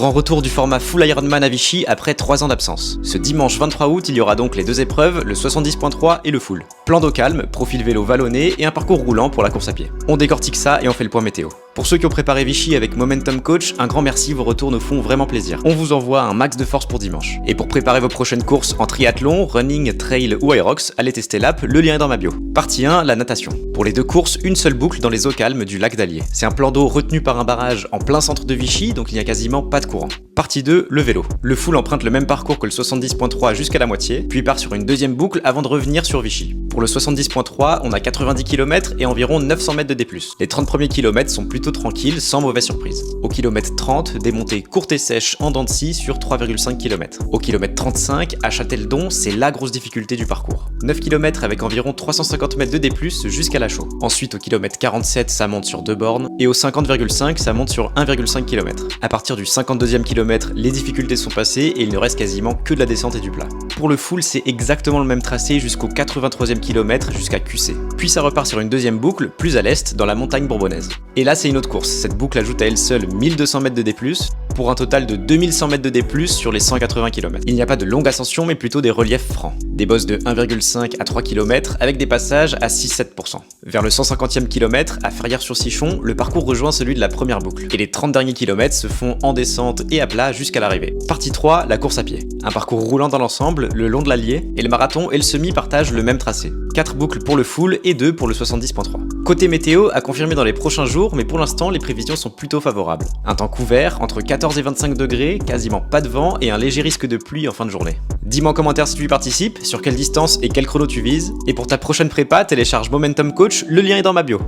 Grand retour du format Full Ironman à Vichy après 3 ans d'absence. Ce dimanche 23 août, il y aura donc les deux épreuves, le 70.3 et le full. Plan d'eau calme, profil vélo vallonné et un parcours roulant pour la course à pied. On décortique ça et on fait le point météo. Pour ceux qui ont préparé Vichy avec Momentum Coach, un grand merci, vos retours nous font vraiment plaisir. On vous envoie un max de force pour dimanche. Et pour préparer vos prochaines courses en triathlon, running, trail ou aerox, allez tester l'app, le lien est dans ma bio. Partie 1, la natation. Pour les deux courses, une seule boucle dans les eaux calmes du lac d'Allier. C'est un plan d'eau retenu par un barrage en plein centre de Vichy, donc il n'y a quasiment pas de courant. Partie 2, le vélo. Le full emprunte le même parcours que le 70.3 jusqu'à la moitié, puis part sur une deuxième boucle avant de revenir sur Vichy. Pour le 70.3, on a 90 km et environ 900 mètres de D+. Les 30 premiers kilomètres sont plutôt tranquilles, sans mauvaise surprise. Au kilomètre 30, des montées courtes et sèches en dents de scie sur 3,5 km. Au kilomètre 35, à Châteldon, c'est la grosse difficulté du parcours. 9 km avec environ 350 mètres de D+, jusqu'à la chaux. Ensuite, au kilomètre 47, ça monte sur 2 bornes, et au 50,5, ça monte sur 1,5 km. À partir du 52e kilomètre, les difficultés sont passées et il ne reste quasiment que de la descente et du plat. Pour le full, c'est exactement le même tracé jusqu'au 83e kilomètre jusqu'à QC. Puis ça repart sur une deuxième boucle, plus à l'est, dans la montagne bourbonnaise. Et là, c'est une autre course. Cette boucle ajoute à elle seule 1200 mètres de D+, pour un total de 2100 mètres de D+, sur les 180 km. Il n'y a pas de longue ascension, mais plutôt des reliefs francs. Des bosses de 1,5 à 3 km, avec des passages à 6-7%. Vers le 150e kilomètre, à Ferrières-sur-Sichon, le parcours rejoint celui de la première boucle. Et les 30 derniers kilomètres se font en descente et à plat jusqu'à l'arrivée. Partie 3, la course à pied. Un parcours roulant dans l'ensemble, le long de l'Allier, et le marathon et le semi partagent le même tracé. 4 boucles pour le full et 2 pour le 70.3. Côté météo, à confirmer dans les prochains jours, mais pour l'instant, les prévisions sont plutôt favorables. Un temps couvert, entre 14 et 25 degrés, quasiment pas de vent et un léger risque de pluie en fin de journée. Dis-moi en commentaire si tu y participes, sur quelle distance et quel chrono tu vises. Et pour ta prochaine prépa, télécharge Momentum Coach, le lien est dans ma bio.